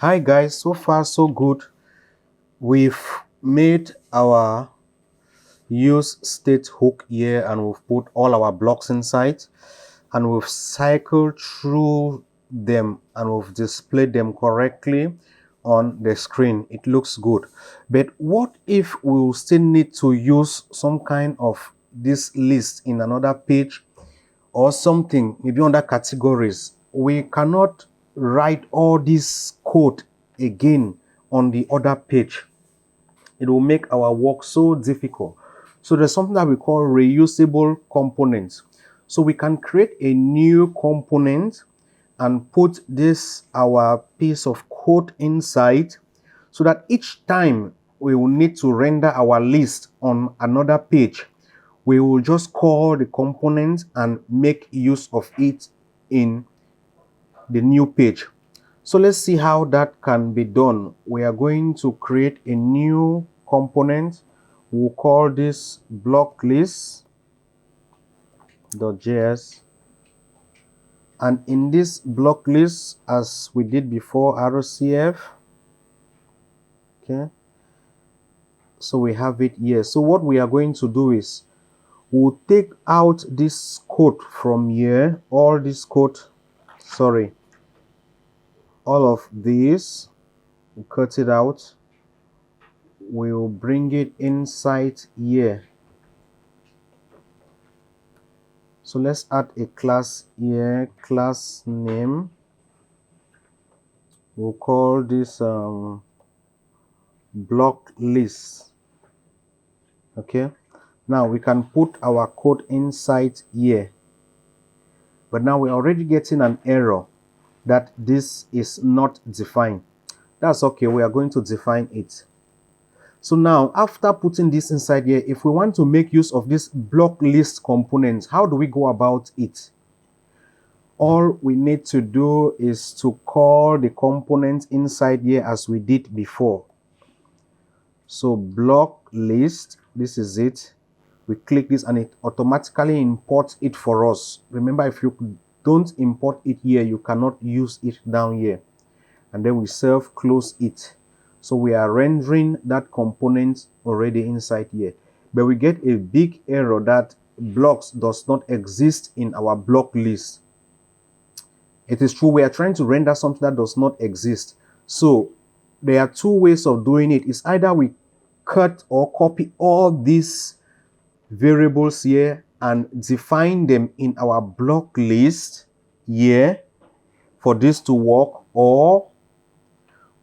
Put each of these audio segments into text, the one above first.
Hi guys, so far so good. We've made our use state hook here and we've put all our blocks inside and we've cycled through them and we've displayed them correctly on the screen. It looks good. But what if we will still need to use some kind of this list in another page or something, maybe under categories? We cannot write all this code again on the other page. It will make our work so difficult. So there's something that we call reusable components. So we can create a new component and put this our piece of code inside so that each time we will need to render our list on another page, we will just call the component and make use of it in the new page. So let's see how that can be done. We are going to create a new component. We'll call this block list.js. And in this block list, as we did before, RCF. Okay. So we have it here. So what we are going to do is we'll take out this code from here, all this code, all of this, we'll cut it out. We'll bring it inside here. So let's add a class here, class name. We'll call this block list. Okay. Now we can put our code inside here. But now we're already getting an error that this is not defined. That's okay. We are going to define it. So now, after putting this inside here, if we want to make use of this block list component, how do we go about it? All we need to do is to call the component inside here as we did before. So block list, this is it. We click this and it automatically imports it for us. Remember, if you don't import it here, you cannot use it down here. And then we self-close it. So we are rendering that component already inside here. But we get a big error that blocks does not exist in our block list. It is true we are trying to render something that does not exist. So there are two ways of doing it. It's either we cut or copy all these variables here and define them in our block list here for this to work, or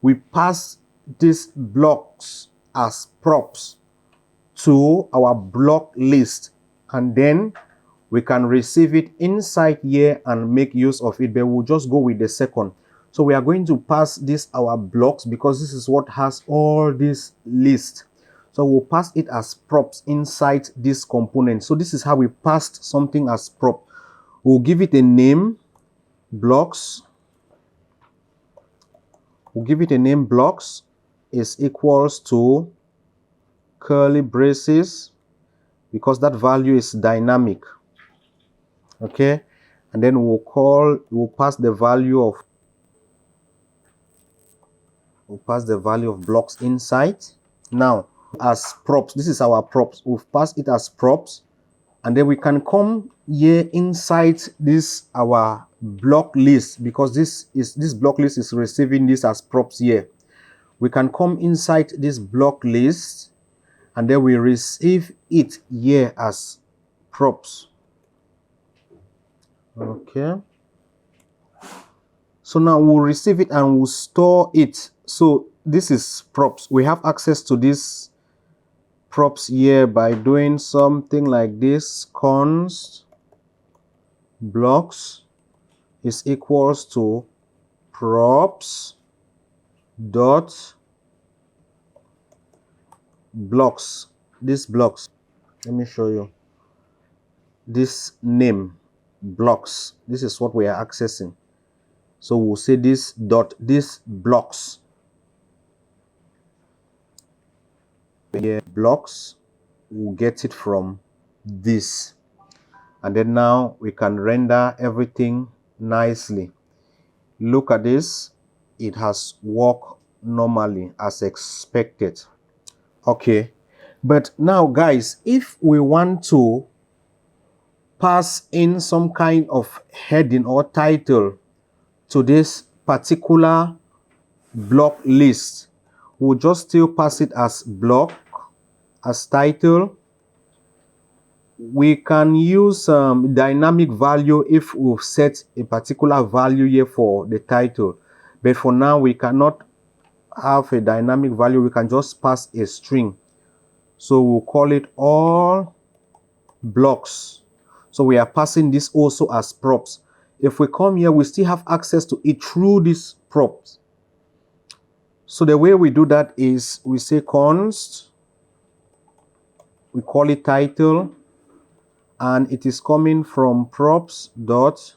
we pass these blocks as props to our block list and then we can receive it inside here and make use of it. But we'll just go with the second. So we are going to pass this our blocks because this is what has all this list. So we'll pass it as props inside this component. So this is how we passed something as prop. We'll give it a name, blocks. We'll give it a name, blocks is equals to curly braces because that value is dynamic. Okay, and then we'll pass the value of blocks inside. Now as props, this is our props. We've passed it as props, and then we can come here inside this our block list because this block list is receiving this as props here. We can come inside this block list and then we receive it here as props. Okay, so now we'll receive it and we'll store it. So this is props. We have access to this props here by doing something like this. Const blocks is equals to props dot blocks. This blocks, let me show you this name, blocks. This is what we are accessing. So we'll say this dot this blocks. Here blocks, we'll get it from this, and then now we can render everything nicely. Look at this. it has worked normally as expected. Okay, but now guys, if we want to pass in some kind of heading or title to this particular block list, we'll just still pass it as block, as title. We can use dynamic value if we've set a particular value here for the title, but for now we cannot have a dynamic value. We can just pass a string, so we'll call it all blocks. So we are passing this also as props. If we come here, we still have access to it through these props. So the way we do that is we say const, we call it title, and it is coming from props dot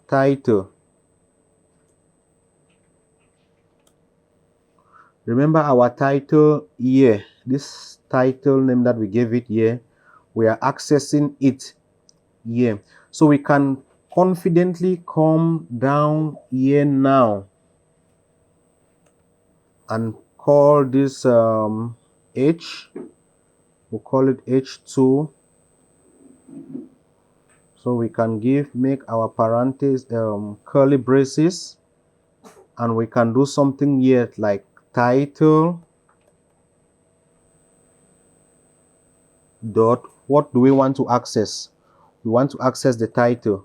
title. Remember our title here, this title name that we gave it here, we are accessing it here. So we can confidently come down here now and call this H, we'll call it H2. So we can make our parentheses curly braces, and we can do something here like title dot, what do we want to access? We want to access the title.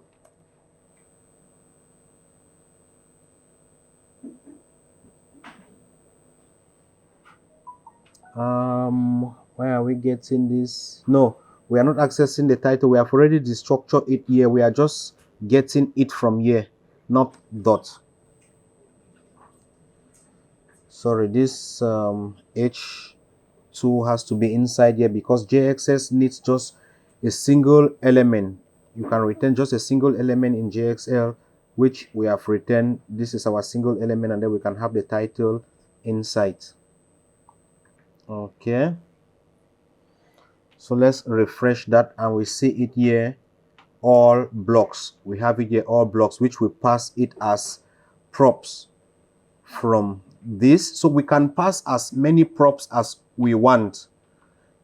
Where are we getting this? No, we are not accessing the title. We have already destructured it here. We are just getting it from here, not dot. Sorry, this H2 has to be inside here because JXS needs just a single element. You can return just a single element in JXL, which we have returned. This is our single element, and then we can have the title inside. Okay, so let's refresh that and we see it here, all blocks. We have it here, all blocks, which we pass it as props from this. So we can pass as many props as we want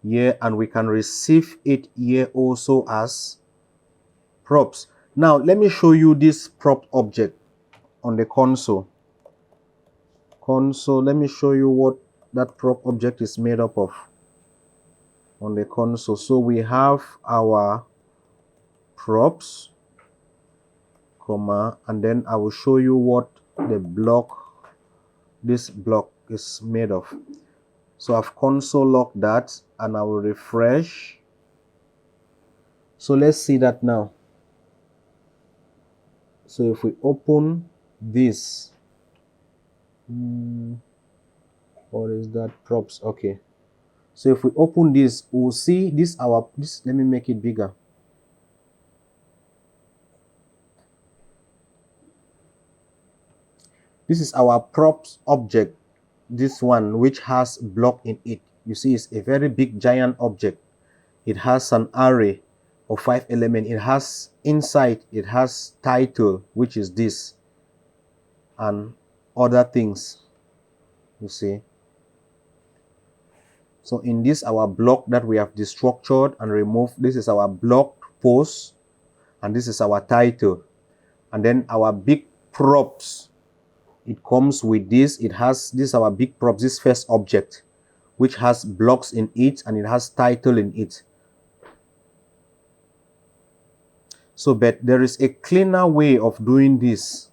here, and we can receive it here also as props. Now let me show you this prop object on the console. Let me show you what that prop object is made up of on the console. So we have our props, comma, and then I will show you what this block is made of. So I've console logged that, and I will refresh. So let's see that now. So if we open this, what is that? Props. Okay, so if we open this, we'll see this let me make it bigger. This is our props object, this one, which has block in it. You see, it's a very big giant object. It has an array of 5 elements. It has inside, it has title, which is this, and other things, you see. So in this, our block that we have destructured and removed, this is our block post, and this is our title. And then our big props, it comes with this. It has this, our big props, this first object, which has blocks in it and it has title in it. So, but there is a cleaner way of doing this.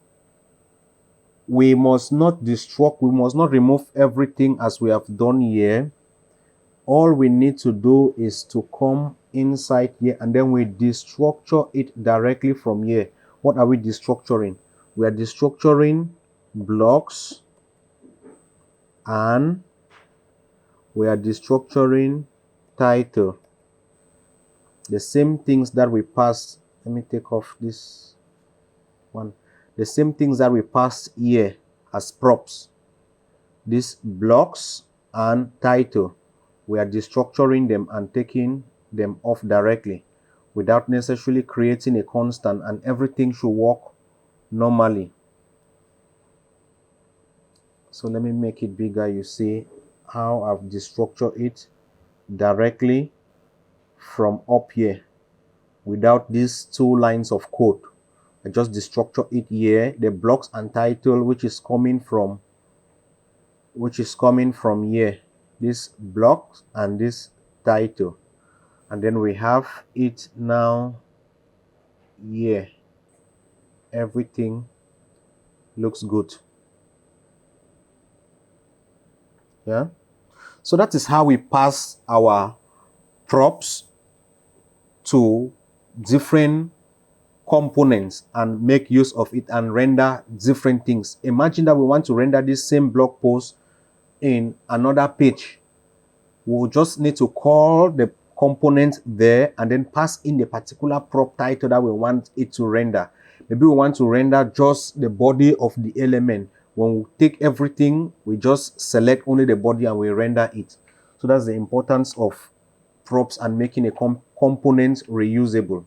We must not destruct, we must not remove everything as we have done here. All we need to do is to come inside here, and then we destructure it directly from here. What are we destructuring? We are destructuring blocks, and we are destructuring title. The same things that we passed. Let me take off this one. The same things that we passed here as props, these blocks and title, we are destructuring them and taking them off directly without necessarily creating a constant, and everything should work normally. So let me make it bigger. You see how I've destructured it directly from up here without these two lines of code. I just destructure it here. The blocks and title, which is coming from here. This blocks and this title. And then we have it now here. Everything looks good. Yeah. So that is how we pass our props to different components and make use of it and render different things. Imagine that we want to render this same blog post in another page. We'll just need to call the component there and then pass in the particular prop title that we want it to render. Maybe we want to render just the body of the element. When we take everything, we just select only the body and we render it. So that's the importance of props and making a component reusable.